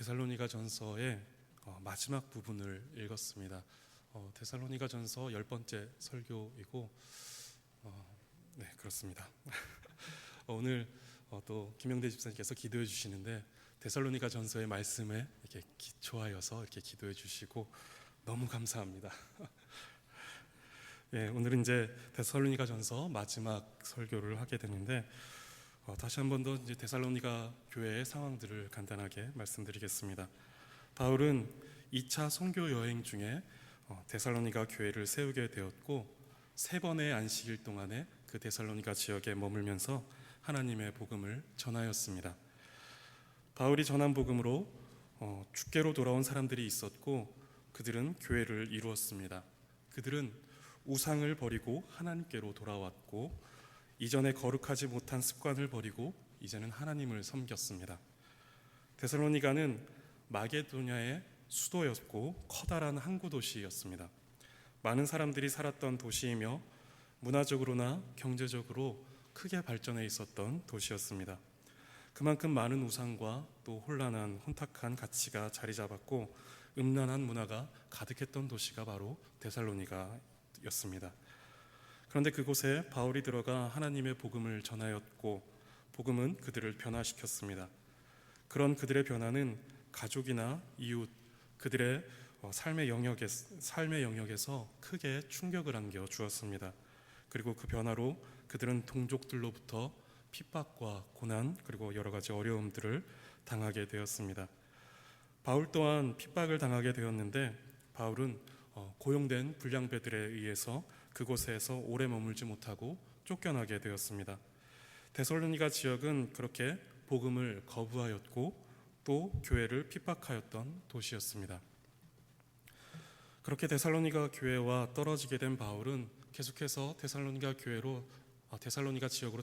데살로니가 전서의 마지막 부분을 읽었습니다. 데살로니가 전서 10번째 설교이고 네, 그렇습니다. 오늘 또 김영대 집사님께서 기도해 주시는데 데살로니가 전서의 말씀에 이렇게 기초하여서 이렇게 기도해 주시고 너무 감사합니다. 예, 오늘은 이제 데살로니가 전서 마지막 설교를 하게 되는데 다시 한 번 더 이제 데살로니가 교회의 상황들을 간단하게 말씀드리겠습니다. 바울은 2차 선교 여행 중에 데살로니가 교회를 세우게 되었고 3번의 안식일 동안에 그 데살로니가 지역에 머물면서 하나님의 복음을 전하였습니다. 바울이 전한 복음으로 주께로 돌아온 사람들이 있었고 그들은 교회를 이루었습니다. 그들은 우상을 버리고 하나님께로 돌아왔고 이전에 거룩하지 못한 습관을 버리고 이제는 하나님을 섬겼습니다. 데살로니가는 마게도냐의 수도였고 커다란 항구 도시였습니다. 많은 사람들이 살았던 도시이며 문화적으로나 경제적으로 크게 발전해 있었던 도시였습니다. 그만큼 많은 우상과 또 혼란한 혼탁한 가치가 자리 잡았고 음란한 문화가 가득했던 도시가 바로 데살로니가였습니다. 그런데 그곳에 바울이 들어가 하나님의 복음을 전하였고 복음은 그들을 변화시켰습니다. 그런 그들의 변화는 가족이나 이웃, 그들의 삶의 영역에서 크게 충격을 안겨 주었습니다. 그리고 그 변화로 그들은 동족들로부터 핍박과 고난 그리고 여러 가지 어려움들을 당하게 되었습니다. 바울 또한 핍박을 당하게 되었는데 바울은 고용된 불량배들에 의해서 그곳에서 오래 머물지 못하고 쫓겨나게 되었습니다. 데살로니가 지역은 그렇게 복음을 거부하였고 또 교회를 핍박하였던 도시였습니다. 그렇게 데살로니가 교회와 떨어지게 된 바울은 계속해서 데살로니가 지역으로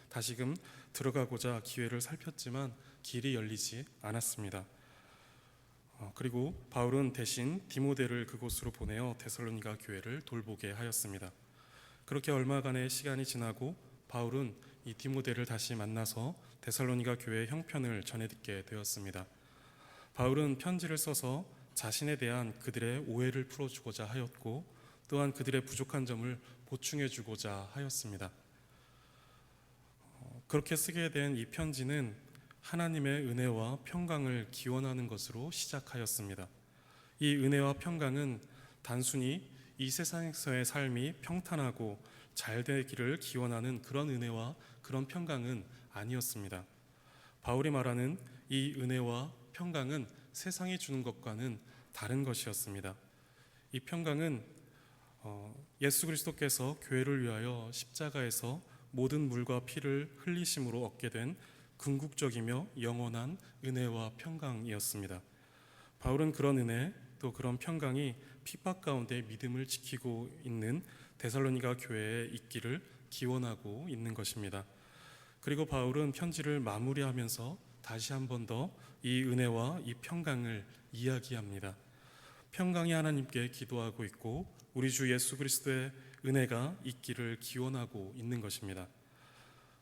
다시금 들어가고자 기회를 살폈지만 길이 열리지 않았습니다. 그리고 바울은 대신 디모데를 그곳으로 보내어 데살로니가 교회를 돌보게 하였습니다. 그렇게 얼마간의 시간이 지나고 바울은 이 디모데를 다시 만나서 데살로니가 교회의 형편을 전해 듣게 되었습니다. 바울은 편지를 써서 자신에 대한 그들의 오해를 풀어주고자 하였고 또한 그들의 부족한 점을 보충해 주고자 하였습니다. 그렇게 쓰게 된 이 편지는 하나님의 은혜와 평강을 기원하는 것으로 시작하였습니다. 이 은혜와 평강은 단순히 이 세상에서의 삶이 평탄하고 잘 되기를 기원하는 그런 은혜와 그런 평강은 아니었습니다. 바울이 말하는 이 은혜와 평강은 세상이 주는 것과는 다른 것이었습니다. 이 평강은 예수 그리스도께서 교회를 위하여 십자가에서 모든 물과 피를 흘리심으로 얻게 된 궁극적이며 영원한 은혜와 평강이었습니다. 바울은 그런 은혜 또 그런 평강이 핍박 가운데 믿음을 지키고 있는 데살로니가 교회에 있기를 기원하고 있는 것입니다. 그리고 바울은 편지를 마무리하면서 다시 한 번 더 이 은혜와 이 평강을 이야기합니다. 평강이 하나님께 기도하고 있고 우리 주 예수 그리스도의 은혜가 있기를 기원하고 있는 것입니다.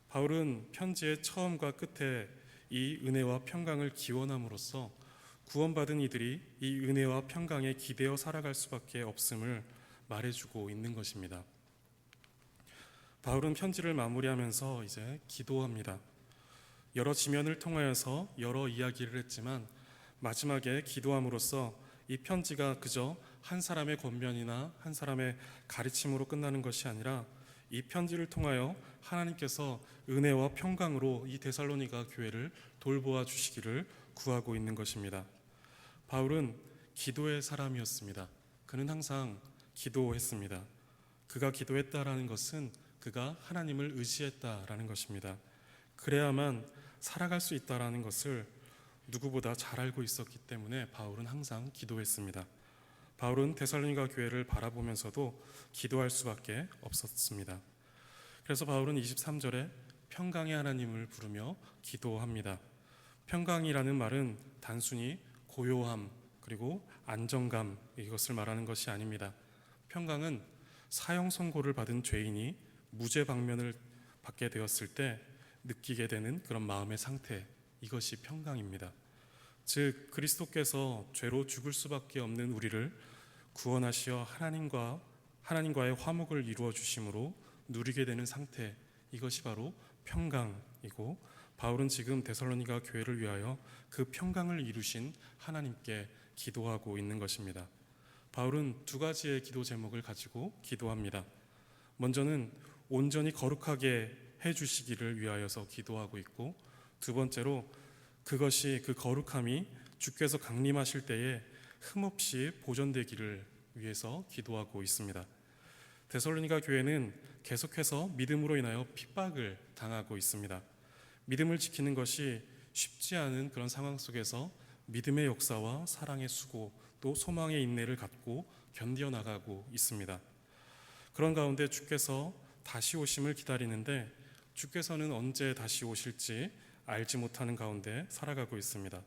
바울은 편지의 처음과 끝에 이 은혜와 평강을 기원함으로써 구원받은 이들이 이 은혜와 평강에 기대어 살아갈 수밖에 없음을 말해주고 있는 것입니다. 바울은 편지를 마무리하면서 이제 기도합니다. 여러 지면을 통하여서 여러 이야기를 했지만 마지막에 기도함으로써 이 편지가 그저 한 사람의 권면이나 한 사람의 가르침으로 끝나는 것이 아니라 이 편지를 통하여 하나님께서 은혜와 평강으로 이 데살로니가 교회를 돌보아 주시기를 구하고 있는 것입니다. 바울은 기도의 사람이었습니다. 그는 항상 기도했습니다. 그가 기도했다라는 것은 그가 하나님을 의지했다라는 것입니다. 그래야만 살아갈 수 있다라는 것을 누구보다 잘 알고 있었기 때문에 바울은 항상 기도했습니다. 바울은 데살로니가 교회를 바라보면서도 기도할 수밖에 없었습니다. 그래서 바울은 23절에 평강의 하나님을 부르며 기도합니다. 평강이라는 말은 단순히 고요함 그리고 안정감 이것을 말하는 것이 아닙니다. 평강은 사형 선고를 받은 죄인이 무죄 방면을 받게 되었을 때 느끼게 되는 그런 마음의 상태, 이것이 평강입니다. 즉 그리스도께서 죄로 죽을 수밖에 없는 우리를 구원하시어 하나님과의 화목을 이루어 주심으로 누리게 되는 상태, 이것이 바로 평강이고, 바울은 지금 데살로니가 교회를 위하여 그 평강을 이루신 하나님께 기도하고 있는 것입니다. 바울은 두 가지의 기도 제목을 가지고 기도합니다. 먼저는 온전히 거룩하게 해주시기를 위하여서 기도하고 있고, 두 번째로 그것이, 그 거룩함이 주께서 강림하실 때에 흠없이 보존되기를 위해서 기도하고 있습니다. 데살로니가 교회는 계속해서 믿음으로 인하여 핍박을 당하고 있습니다. 믿음을 지키는 것이 쉽지 않은 그런 상황 속에서 믿음의 역사와 사랑의 수고, 또 소망의 인내를 갖고 견뎌나가고 있습니다. 그런 가운데 주께서 다시 오심을 기다리는데, 주께서는 언제 다시 오실지 알지 못하는 가운데 살아가고 있습니다.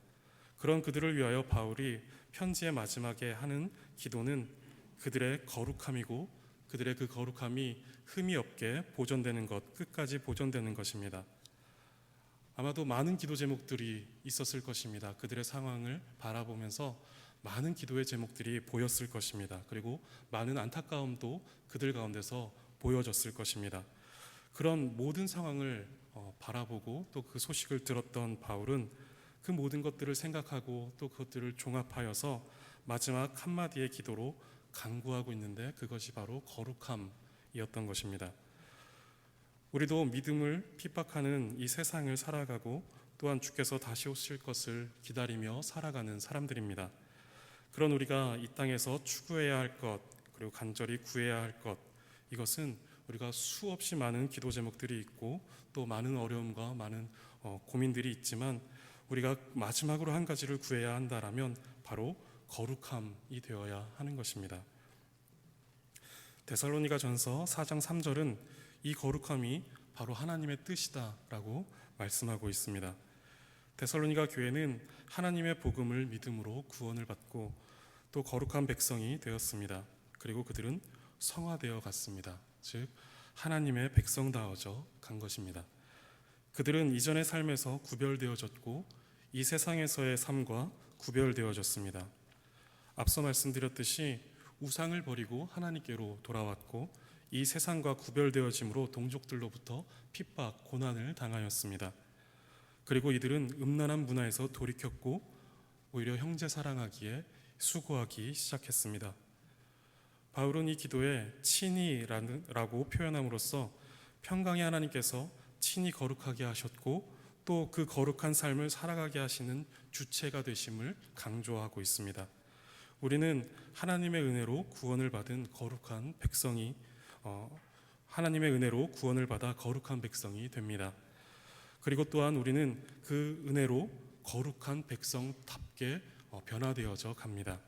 그런 그들을 위하여 바울이 편지의 마지막에 하는 기도는 그들의 거룩함이고, 그들의 그 거룩함이 흠이 없게 보존되는 것, 끝까지 보존되는 것입니다. 아마도 많은 기도 제목들이 있었을 것입니다. 그들의 상황을 바라보면서 많은 기도의 제목들이 보였을 것입니다. 그리고 많은 안타까움도 그들 가운데서 보여졌을 것입니다. 그런 모든 상황을 바라보고 또 그 소식을 들었던 바울은 그 모든 것들을 생각하고 또 그것들을 종합하여서 마지막 한마디의 기도로 간구하고 있는데, 그것이 바로 거룩함이었던 것입니다. 우리도 믿음을 핍박하는 이 세상을 살아가고, 또한 주께서 다시 오실 것을 기다리며 살아가는 사람들입니다. 그런 우리가 이 땅에서 추구해야 할 것, 그리고 간절히 구해야 할 것, 이것은 우리가 수없이 많은 기도 제목들이 있고 또 많은 어려움과 많은 고민들이 있지만, 우리가 마지막으로 한 가지를 구해야 한다라면 바로 거룩함이 되어야 하는 것입니다. 데살로니가 전서 4장 3절은 이 거룩함이 바로 하나님의 뜻이다라고 말씀하고 있습니다. 데살로니가 교회는 하나님의 복음을 믿음으로 구원을 받고 또 거룩한 백성이 되었습니다. 그리고 그들은 성화되어 갔습니다. 즉 하나님의 백성다워져 간 것입니다. 그들은 이전의 삶에서 구별되어졌고 이 세상에서의 삶과 구별되어졌습니다. 앞서 말씀드렸듯이 우상을 버리고 하나님께로 돌아왔고, 이 세상과 구별되어짐으로 동족들로부터 핍박, 고난을 당하였습니다. 그리고 이들은 음란한 문화에서 돌이켰고 오히려 형제 사랑하기에 수고하기 시작했습니다. 바울은 이 기도에 친히라고 표현함으로써 평강의 하나님께서 친히 거룩하게 하셨고 또 그 거룩한 삶을 살아가게 하시는 주체가 되심을 강조하고 있습니다. 우리는 하나님의 은혜로 구원을 받은 거룩한 백성이 하나님의 은혜로 구원을 받아 거룩한 백성이 됩니다. 그리고 또한 우리는 그 은혜로 거룩한 백성답게 변화되어져 갑니다.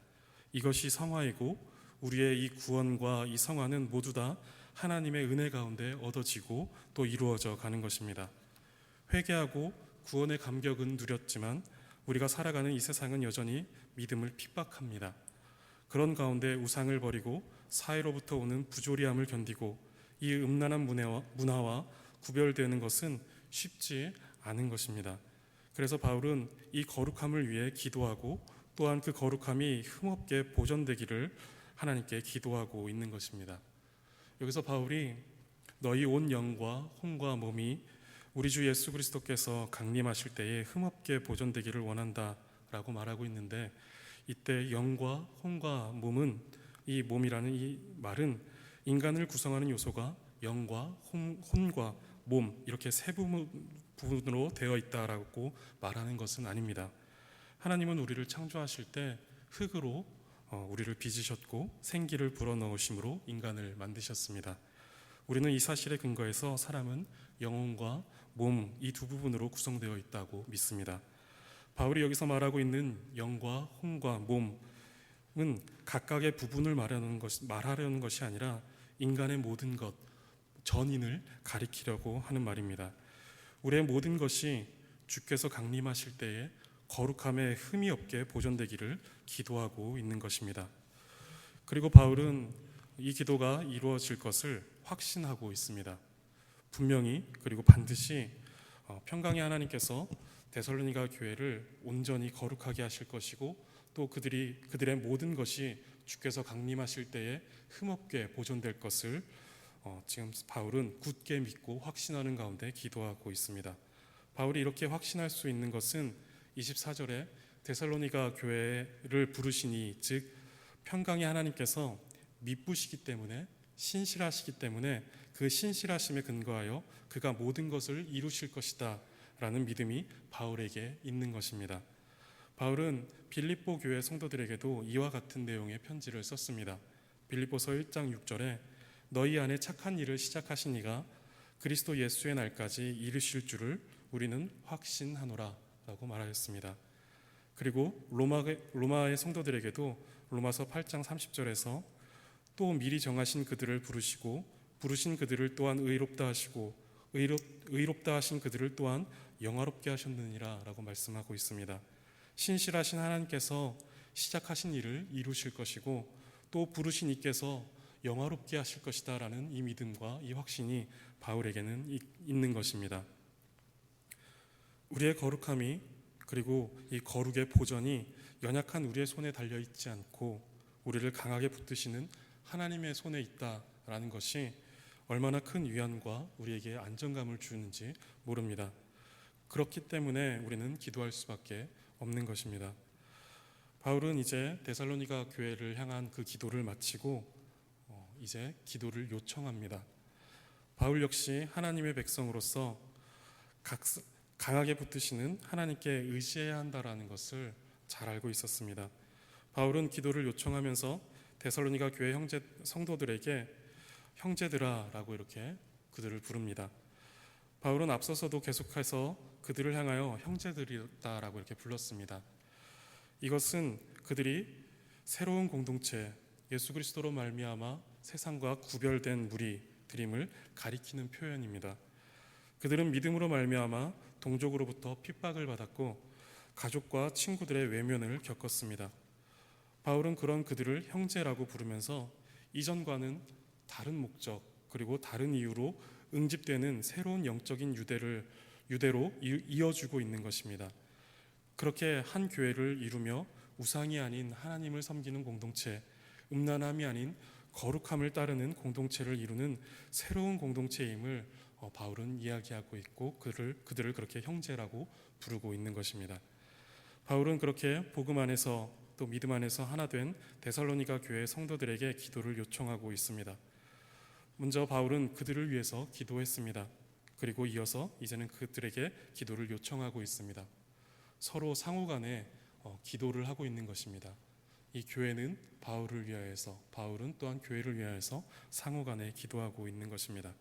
이것이 성화이고, 우리의 이 구원과 이 성화는 모두 다 하나님의 은혜 가운데 얻어지고 또 이루어져 가는 것입니다. 회개하고 구원의 감격은 누렸지만 우리가 살아가는 이 세상은 여전히 믿음을 핍박합니다. 그런 가운데 우상을 버리고 사회로부터 오는 부조리함을 견디고 이 음란한 문화와 구별되는 것은 쉽지 않은 것입니다. 그래서 바울은 이 거룩함을 위해 기도하고 또한 그 거룩함이 흠없게 보존되기를 하나님께 기도하고 있는 것입니다. 여기서 바울이 너희 온 영과 혼과 몸이 우리 주 예수 그리스도께서 강림하실 때에 흠없게 보존되기를 원한다라고 말하고 있는데, 이때 영과 혼과 몸은, 이 몸이라는 이 말은 인간을 구성하는 요소가 영과 혼과 몸 이렇게 세 부분으로 되어 있다라고 말하는 것은 아닙니다. 하나님은 우리를 창조하실 때 흙으로 우리를 빚으셨고 생기를 불어넣으심으로 인간을 만드셨습니다. 우리는 이 사실에 근거해서 사람은 영혼과 몸 이 두 부분으로 구성되어 있다고 믿습니다. 바울이 여기서 말하고 있는 영과 혼과 몸은 각각의 부분을 말하려는 것이 아니라 인간의 모든 것, 전인을 가리키려고 하는 말입니다. 우리의 모든 것이 주께서 강림하실 때에 거룩함에 흠이 없게 보존되기를 기도하고 있는 것입니다. 그리고 바울은 이 기도가 이루어질 것을 확신하고 있습니다. 분명히, 그리고 반드시 평강의 하나님께서 데살로니가 교회를 온전히 거룩하게 하실 것이고 또 그들의 모든 것이 주께서 강림하실 때에 흠없게 보존될 것을 지금 바울은 굳게 믿고 확신하는 가운데 기도하고 있습니다. 바울이 이렇게 확신할 수 있는 것은 24절에 데살로니가 교회를 부르시니 즉 평강의 하나님께서 미쁘시기 때문에 신실하시기 때문에 그 신실하심에 근거하여 그가 모든 것을 이루실 것이다 라는 믿음이 바울에게 있는 것입니다. 바울은 빌립보 교회 성도들에게도 이와 같은 내용의 편지를 썼습니다. 빌립보서 1장 6절에 너희 안에 착한 일을 시작하신 이가 그리스도 예수의 날까지 이르실 줄을 우리는 확신하노라 라고 말하였습니다. 그리고 로마의 성도들에게도 로마서 8장 30절에서 또 미리 정하신 그들을 부르시고 부르신 그들을 또한 의롭다 하시고 의롭다 하신 그들을 또한 영화롭게 하셨느니라 라고 말씀하고 있습니다. 신실하신 하나님께서 시작하신 일을 이루실 것이고 또 부르신 이께서 영화롭게 하실 것이다 라는 이 믿음과 이 확신이 바울에게는 있는 것입니다. 우리의 거룩함이 그리고 이 거룩의 보전이 연약한 우리의 손에 달려있지 않고 우리를 강하게 붙드시는 하나님의 손에 있다라는 것이 얼마나 큰 위안과 우리에게 안정감을 주는지 모릅니다. 그렇기 때문에 우리는 기도할 수밖에 없는 것입니다. 바울은 이제 데살로니가 교회를 향한 그 기도를 마치고 이제 기도를 요청합니다. 바울 역시 하나님의 백성으로서 강하게 붙드시는 하나님께 의지해야 한다라는 것을 잘 알고 있었습니다. 바울은 기도를 요청하면서 데살로니가 교회 성도들에게 형제들아 라고 이렇게 그들을 부릅니다. 바울은 앞서서도 계속해서 그들을 향하여 형제들이다 라고 이렇게 불렀습니다. 이것은 그들이 새로운 공동체 예수 그리스도로 말미암아 세상과 구별된 무리들임을 가리키는 표현입니다. 그들은 믿음으로 말미암아 동족으로부터 핍박을 받았고 가족과 친구들의 외면을 겪었습니다. 바울은 그런 그들을 형제라고 부르면서 이전과는 다른 목적 그리고 다른 이유로 응집되는 새로운 영적인 유대로 이어주고 있는 것입니다. 그렇게 한 교회를 이루며 우상이 아닌 하나님을 섬기는 공동체, 음란함이 아닌 거룩함을 따르는 공동체를 이루는 새로운 공동체임을 바울은 이야기하고 있고 그들을 그렇게 형제라고 부르고 있는 것입니다. 바울은 그렇게 복음 안에서 또 믿음 안에서 하나 된 데살로니가 교회 성도들에게 기도를 요청하고 있습니다. 먼저 바울은 그들을 위해서 기도했습니다. 그리고 이어서 이제는 그들에게 기도를 요청하고 있습니다. 서로 상호간에 기도를 하고 있는 것입니다. 이 교회는 바울을 위하여서 바울은 또한 교회를 위하여서 상호간에 기도하고 있는 것입니다.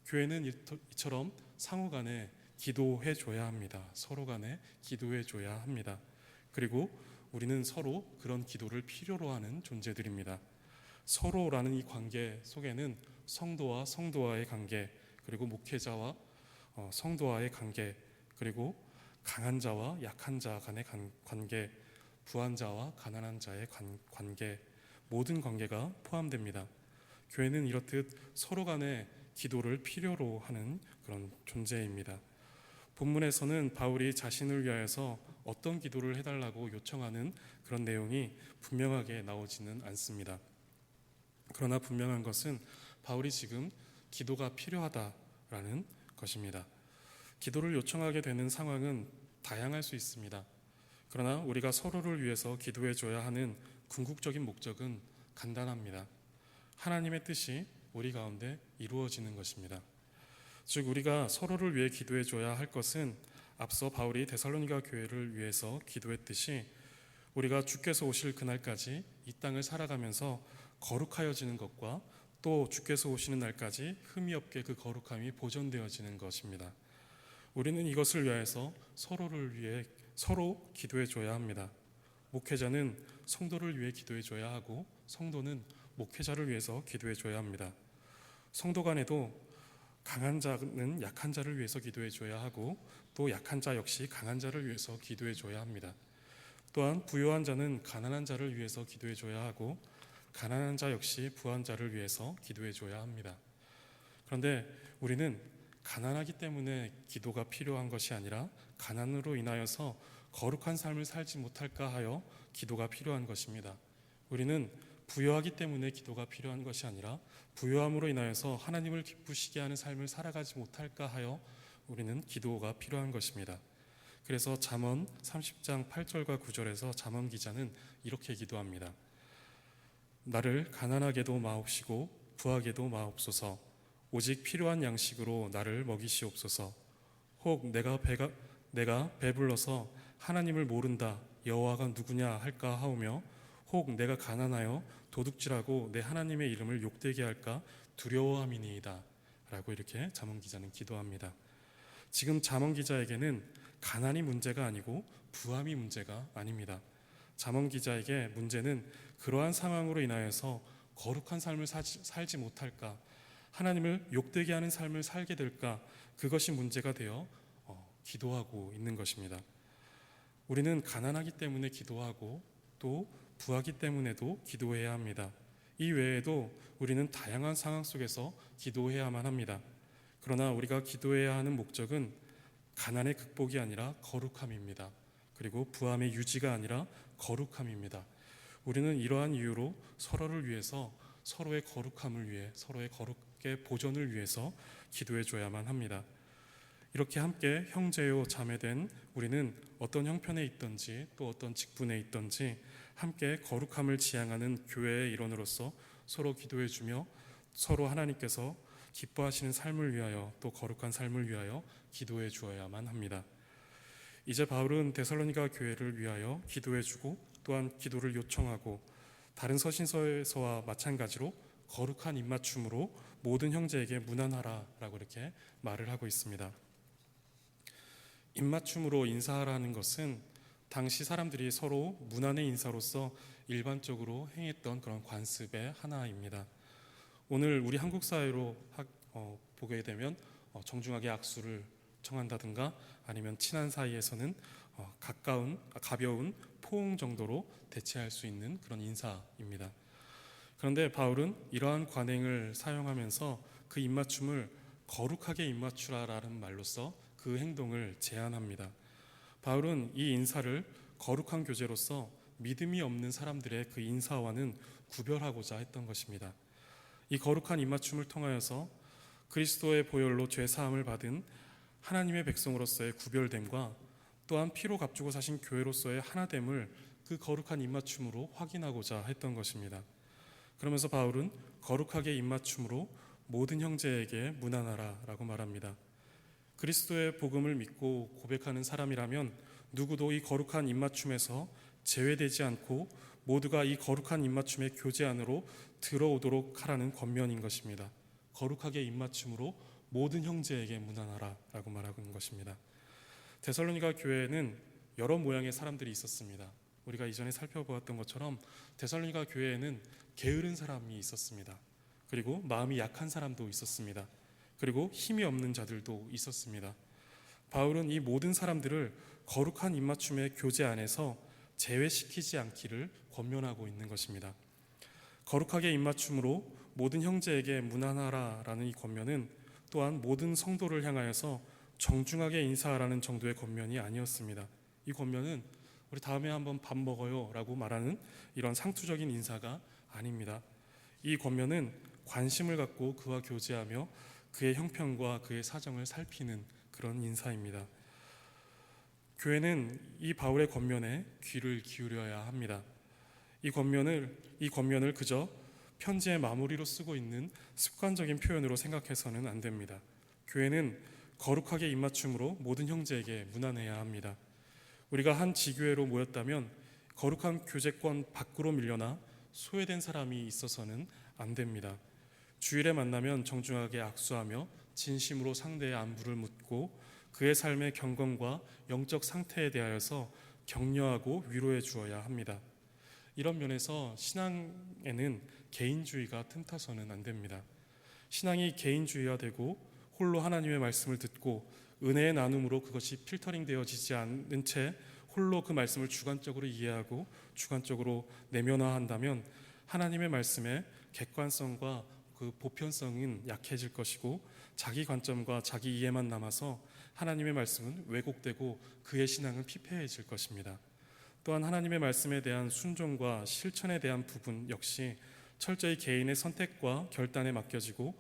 교회는 이처럼 상호간에 기도해 줘야 합니다. 서로 간에 기도해 줘야 합니다. 그리고 우리는 서로 그런 기도를 필요로 하는 존재들입니다. 서로라는 이 관계 속에는 성도와 성도와의 관계, 그리고 목회자와 성도와의 관계, 그리고 강한 자와 약한 자 간의 관계, 부한 자와 가난한 자의 관계, 모든 관계가 포함됩니다. 교회는 이렇듯 서로 간의 기도를 필요로 하는 그런 존재입니다. 본문에서는 바울이 자신을 위하여서 어떤 기도를 해달라고 요청하는 그런 내용이 분명하게 나오지는 않습니다. 그러나 분명한 것은 바울이 지금 기도가 필요하다라는 것입니다. 기도를 요청하게 되는 상황은 다양할 수 있습니다. 그러나 우리가 서로를 위해서 기도해 줘야 하는 궁극적인 목적은 간단합니다. 하나님의 뜻이 우리 가운데 이루어지는 것입니다. 즉 우리가 서로를 위해 기도해 줘야 할 것은 앞서 바울이 데살로니가 교회를 위해서 기도했듯이 우리가 주께서 오실 그날까지 이 땅을 살아가면서 거룩하여지는 것과 또 주께서 오시는 날까지 흠이 없게 그 거룩함이 보존되어지는 것입니다. 우리는 이것을 위해서 서로를 위해 서로 기도해 줘야 합니다. 목회자는 성도를 위해 기도해 줘야 하고 성도는 목회자를 위해서 기도해 줘야 합니다. 성도 간에도 강한 자는 약한 자를 위해서 기도해 줘야 하고 또 약한 자 역시 강한 자를 위해서 기도해 줘야 합니다. 또한 부유한 자는 가난한 자를 위해서 기도해 줘야 하고 가난한 자 역시 부한 자를 위해서 기도해 줘야 합니다. 그런데 우리는 가난하기 때문에 기도가 필요한 것이 아니라 가난으로 인하여서 거룩한 삶을 살지 못할까 하여 기도가 필요한 것입니다. 우리는 부유하기 때문에 기도가 필요한 것이 아니라 부유함으로 인하여서 하나님을 기쁘시게 하는 삶을 살아가지 못할까 하여 우리는 기도가 필요한 것입니다. 그래서 잠언 30장 8절과 9절에서 잠언 기자는 이렇게 기도합니다. 나를 가난하게도 마옵시고 부하게도 마옵소서. 오직 필요한 양식으로 나를 먹이시옵소서. 혹 내가 배불러서 하나님을 모른다 여호와가 누구냐 할까 하오며 혹 내가 가난하여 도둑질하고 내 하나님의 이름을 욕되게 할까 두려워함이니이다 라고 이렇게 잠언 기자는 기도합니다. 지금 잠언 기자에게는 가난이 문제가 아니고 부함이 문제가 아닙니다. 잠언 기자에게 문제는 그러한 상황으로 인하여서 거룩한 삶을 살지 못할까, 하나님을 욕되게 하는 삶을 살게 될까, 그것이 문제가 되어 기도하고 있는 것입니다. 우리는 가난하기 때문에 기도하고 또 부하기 때문에도 기도해야 합니다. 이 외에도 우리는 다양한 상황 속에서 기도해야만 합니다. 그러나 우리가 기도해야 하는 목적은 가난의 극복이 아니라 거룩함입니다. 그리고 부함의 유지가 아니라 거룩함입니다. 우리는 이러한 이유로 서로를 위해서, 서로의 거룩함을 위해, 서로의 거룩의 보존을 위해서 기도해 줘야만 합니다. 이렇게 함께 형제요 자매된 우리는 어떤 형편에 있든지 또 어떤 직분에 있든지 함께 거룩함을 지향하는 교회의 일원으로서 서로 기도해 주며 서로 하나님께서 기뻐하시는 삶을 위하여 또 거룩한 삶을 위하여 기도해 주어야만 합니다. 이제 바울은 데살로니가 교회를 위하여 기도해 주고 또한 기도를 요청하고 다른 서신서에서와 마찬가지로 거룩한 입맞춤으로 모든 형제에게 문안하라라고 이렇게 말을 하고 있습니다. 입맞춤으로 인사하라는 것은 당시 사람들이 서로 문안의 인사로서 일반적으로 행했던 그런 관습의 하나입니다. 오늘 우리 한국 사회로 보게 되면 정중하게 악수를 청한다든가 아니면 친한 사이에서는 가벼운 포옹 정도로 대체할 수 있는 그런 인사입니다. 그런데 바울은 이러한 관행을 사용하면서 그 입맞춤을 거룩하게 입맞추라라는 말로써 그 행동을 제안합니다. 바울은 이 인사를 거룩한 교제로서 믿음이 없는 사람들의 그 인사와는 구별하고자 했던 것입니다. 이 거룩한 입맞춤을 통하여서 그리스도의 보혈로 죄 사함을 받은 하나님의 백성으로서의 구별됨과 또한 피로 값주고 사신 교회로서의 하나됨을 그 거룩한 입맞춤으로 확인하고자 했던 것입니다. 그러면서 바울은 거룩하게 입맞춤으로 모든 형제에게 문안하라라고 말합니다. 그리스도의 복음을 믿고 고백하는 사람이라면 누구도 이 거룩한 입맞춤에서 제외되지 않고 모두가 이 거룩한 입맞춤의 교제 안으로 들어오도록 하라는 권면인 것입니다. 거룩하게 입맞춤으로 모든 형제에게 문안하라라고 말하는 것입니다. 데살로니가 교회에는 여러 모양의 사람들이 있었습니다. 우리가 이전에 살펴보았던 것처럼 데살로니가 교회에는 게으른 사람이 있었습니다. 그리고 마음이 약한 사람도 있었습니다. 그리고 힘이 없는 자들도 있었습니다. 바울은 이 모든 사람들을 거룩한 입맞춤의 교제 안에서 제외시키지 않기를 권면하고 있는 것입니다. 거룩하게 입맞춤으로 모든 형제에게 문안하라라는 이 권면은 또한 모든 성도를 향하여서 정중하게 인사하라는 정도의 권면이 아니었습니다. 이 권면은 우리 다음에 한번 밥 먹어요 라고 말하는 이런 상투적인 인사가 아닙니다. 이 권면은 관심을 갖고 그와 교제하며 그의 형편과 그의 사정을 살피는 그런 인사입니다. 교회는 이 바울의 권면에 귀를 기울여야 합니다. 이 권면을 그저 편지의 마무리로 쓰고 있는 습관적인 표현으로 생각해서는 안 됩니다. 교회는 거룩하게 입맞춤으로 모든 형제에게 문안해야 합니다. 우리가 한 지교회로 모였다면 거룩한 교제권 밖으로 밀려나 소외된 사람이 있어서는 안 됩니다. 주일에 만나면 정중하게 악수하며 진심으로 상대의 안부를 묻고 그의 삶의 경건과 영적 상태에 대하여서 격려하고 위로해 주어야 합니다. 이런 면에서 신앙에는 개인주의가 틈타서는 안 됩니다. 신앙이 개인주의화되고 홀로 하나님의 말씀을 듣고 은혜의 나눔으로 그것이 필터링 되어지지 않는 채 홀로 그 말씀을 주관적으로 이해하고 주관적으로 내면화한다면 하나님의 말씀의 객관성과 그 보편성은 약해질 것이고 자기 관점과 자기 이해만 남아서 하나님의 말씀은 왜곡되고 그의 신앙은 피폐해질 것입니다. 또한 하나님의 말씀에 대한 순종과 실천에 대한 부분 역시 철저히 개인의 선택과 결단에 맡겨지고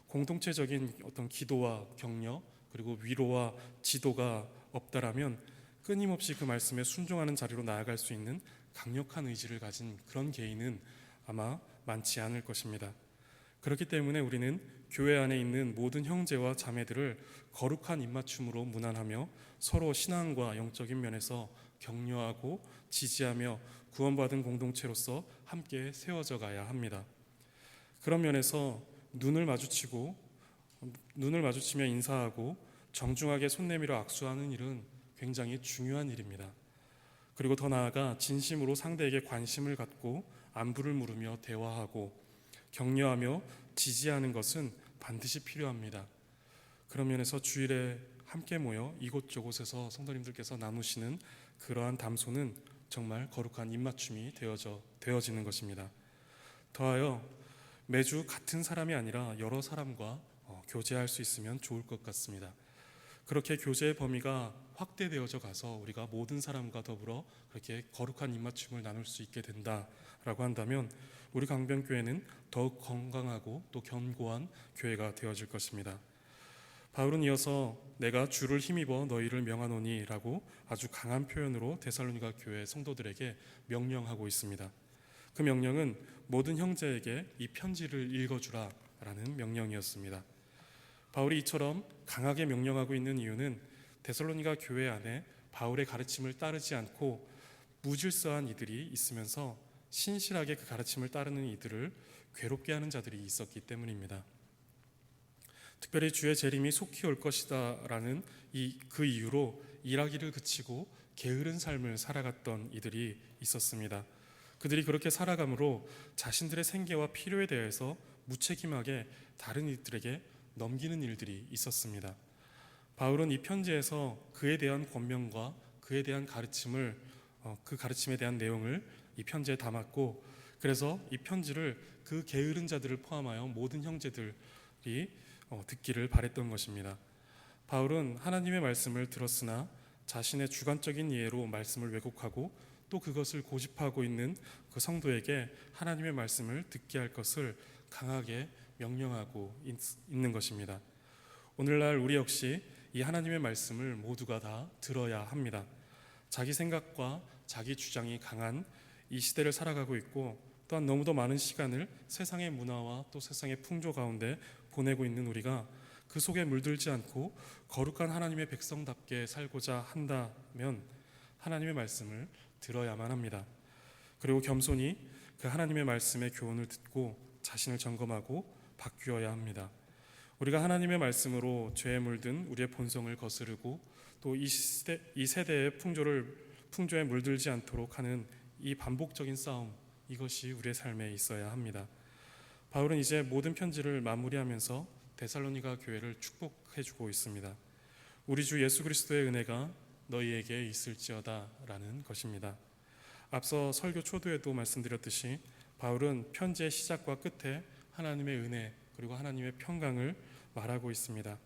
공동체적인 어떤 기도와 격려 그리고 위로와 지도가 없다라면 끊임없이 그 말씀에 순종하는 자리로 나아갈 수 있는 강력한 의지를 가진 그런 개인은 아마 많지 않을 것입니다. 그렇기 때문에 우리는 교회 안에 있는 모든 형제와 자매들을 거룩한 입맞춤으로 문안하며 서로 신앙과 영적인 면에서 격려하고 지지하며 구원받은 공동체로서 함께 세워져 가야 합니다. 그런 면에서 눈을 마주치며 인사하고 정중하게 손 내밀어 악수하는 일은 굉장히 중요한 일입니다. 그리고 더 나아가 진심으로 상대에게 관심을 갖고 안부를 물으며 대화하고 격려하며 지지하는 것은 반드시 필요합니다. 그런 면에서 주일에 함께 모여 이곳저곳에서 성도님들께서 나누시는 그러한 담소는 정말 거룩한 입맞춤이 되어지는 것입니다. 더하여 매주 같은 사람이 아니라 여러 사람과 교제할 수 있으면 좋을 것 같습니다. 그렇게 교제의 범위가 확대되어져 가서 우리가 모든 사람과 더불어 그렇게 거룩한 입맞춤을 나눌 수 있게 된다라고 한다면 우리 강변교회는 더욱 건강하고 또 견고한 교회가 되어질 것입니다. 바울은 이어서 내가 주를 힘입어 너희를 명하노니 라고 아주 강한 표현으로 데살로니가 교회 성도들에게 명령하고 있습니다. 그 명령은 모든 형제에게 이 편지를 읽어주라 라는 명령이었습니다. 바울이 이처럼 강하게 명령하고 있는 이유는 데살로니가 교회 안에 바울의 가르침을 따르지 않고 무질서한 이들이 있으면서 신실하게 그 가르침을 따르는 이들을 괴롭게 하는 자들이 있었기 때문입니다. 특별히 주의 재림이 속히 올 것이다 라는 그 이유로 일하기를 그치고 게으른 삶을 살아갔던 이들이 있었습니다. 그들이 그렇게 살아감으로 자신들의 생계와 필요에 대해서 무책임하게 다른 이들에게 넘기는 일들이 있었습니다. 바울은 이 편지에서 그에 대한 권면과 그에 대한 가르침을 그 가르침에 대한 내용을 이 편지에 담았고 그래서 이 편지를 그 게으른 자들을 포함하여 모든 형제들이 듣기를 바랬던 것입니다. 바울은 하나님의 말씀을 들었으나 자신의 주관적인 이해로 말씀을 왜곡하고 또 그것을 고집하고 있는 그 성도에게 하나님의 말씀을 듣게 할 것을 강하게 명령하고 있는 것입니다. 오늘날 우리 역시 이 하나님의 말씀을 모두가 다 들어야 합니다. 자기 생각과 자기 주장이 강한 이 시대를 살아가고 있고 또한 너무도 많은 시간을 세상의 문화와 또 세상의 풍조 가운데 보내고 있는 우리가 그 속에 물들지 않고 거룩한 하나님의 백성답게 살고자 한다면 하나님의 말씀을 들어야만 합니다. 그리고 겸손히 그 하나님의 말씀의 교훈을 듣고 자신을 점검하고 바뀌어야 합니다. 우리가 하나님의 말씀으로 죄에 물든 우리의 본성을 거스르고 또 이 세대의 풍조에 물들지 않도록 하는 이 반복적인 싸움, 이것이 우리의 삶에 있어야 합니다. 바울은 이제 모든 편지를 마무리하면서 데살로니가 교회를 축복해주고 있습니다. 우리 주 예수 그리스도의 은혜가 너희에게 있을지어다 라는 것입니다. 앞서 설교 초두에도 말씀드렸듯이 바울은 편지의 시작과 끝에 하나님의 은혜 그리고 하나님의 평강을 말하고 있습니다.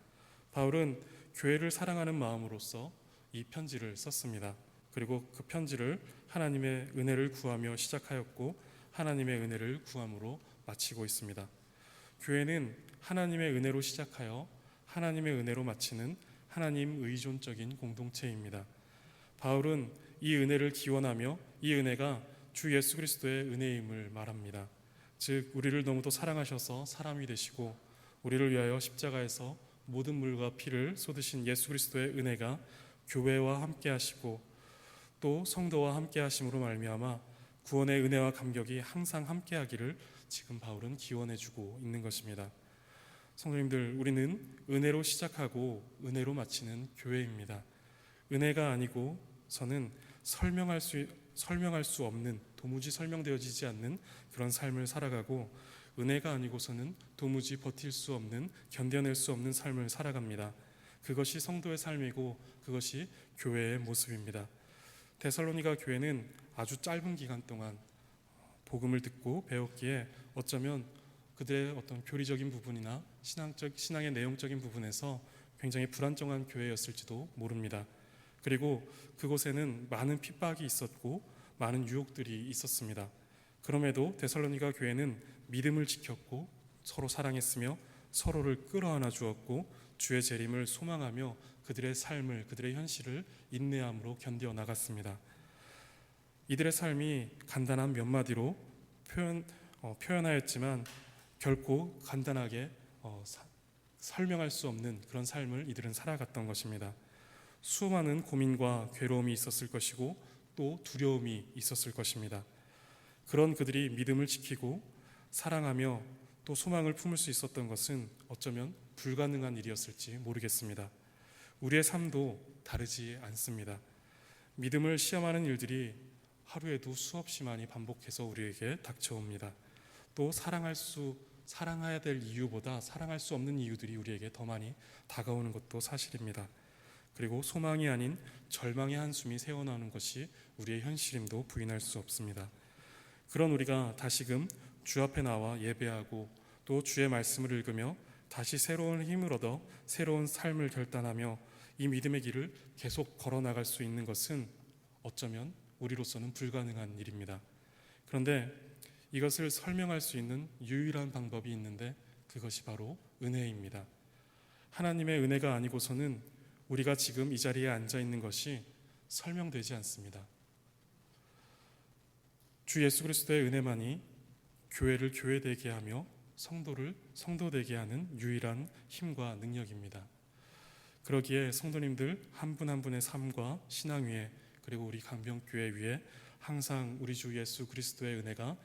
바울은 교회를 사랑하는 마음으로서 이 편지를 썼습니다. 그리고 그 편지를 하나님의 은혜를 구하며 시작하였고 하나님의 은혜를 구함으로 마치고 있습니다. 교회는 하나님의 은혜로 시작하여 하나님의 은혜로 마치는 하나님 의존적인 공동체입니다. 바울은 이 은혜를 기원하며 이 은혜가 주 예수 그리스도의 은혜임을 말합니다. 즉 우리를 너무도 사랑하셔서 사람이 되시고 우리를 위하여 십자가에서 모든 물과 피를 쏟으신 예수 그리스도의 은혜가 교회와 함께 하시고 또 성도와 함께 하심으로 말미암아 구원의 은혜와 감격이 항상 함께 하기를 지금 바울은 기원해 주고 있는 것입니다. 성도님들, 우리는 은혜로 시작하고 은혜로 마치는 교회입니다. 은혜가 아니고서는 설명할 수 없는, 도무지 설명되어지지 않는 그런 삶을 살아가고 은혜가 아니고서는 도무지 버틸 수 없는, 견뎌낼 수 없는 삶을 살아갑니다. 그것이 성도의 삶이고 그것이 교회의 모습입니다. 데살로니가 교회는 아주 짧은 기간 동안 복음을 듣고 배웠기에 어쩌면 그들의 어떤 교리적인 부분이나 신앙의 내용적인 부분에서 굉장히 불안정한 교회였을지도 모릅니다. 그리고 그곳에는 많은 핍박이 있었고 많은 유혹들이 있었습니다. 그럼에도 데살로니가 교회는 믿음을 지켰고 서로 사랑했으며 서로를 끌어안아 주었고 주의 재림을 소망하며 그들의 삶을, 그들의 현실을 인내함으로 견뎌 나갔습니다. 이들의 삶이 간단한 몇 마디로 표현하였지만 결코 간단하게 설명할 수 없는 그런 삶을 이들은 살아갔던 것입니다. 수많은 고민과 괴로움이 있었을 것이고 또 두려움이 있었을 것입니다. 그런 그들이 믿음을 지키고 사랑하며 또 소망을 품을 수 있었던 것은 어쩌면 불가능한 일이었을지 모르겠습니다. 우리의 삶도 다르지 않습니다. 믿음을 시험하는 일들이 하루에도 수없이 많이 반복해서 우리에게 닥쳐옵니다. 또 사랑해야 될 이유보다 사랑할 수 없는 이유들이 우리에게 더 많이 다가오는 것도 사실입니다. 그리고 소망이 아닌 절망의 한숨이 새어나오는 것이 우리의 현실임도 부인할 수 없습니다. 그런 우리가 다시금 주 앞에 나와 예배하고 또 주의 말씀을 읽으며 다시 새로운 힘을 얻어 새로운 삶을 결단하며 이 믿음의 길을 계속 걸어나갈 수 있는 것은 어쩌면 우리로서는 불가능한 일입니다. 그런데 이것을 설명할 수 있는 유일한 방법이 있는데 그것이 바로 은혜입니다. 하나님의 은혜가 아니고서는 우리가 지금 이 자리에 앉아 있는 것이 설명되지 않습니다. 주 예수 그리스도의 은혜만이 교회를 교회되게 하며 성도를 성도되게 하는 유일한 힘과 능력입니다. 그러기에 성도님들 한 분 한 분의 삶과 신앙 위에 그리고 우리 강병교회 위에 항상 우리 주 예수 그리스도의 은혜가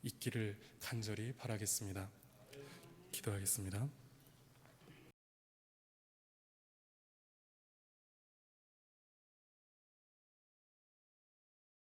있기를 간절히 바라겠습니다. 기도하겠습니다.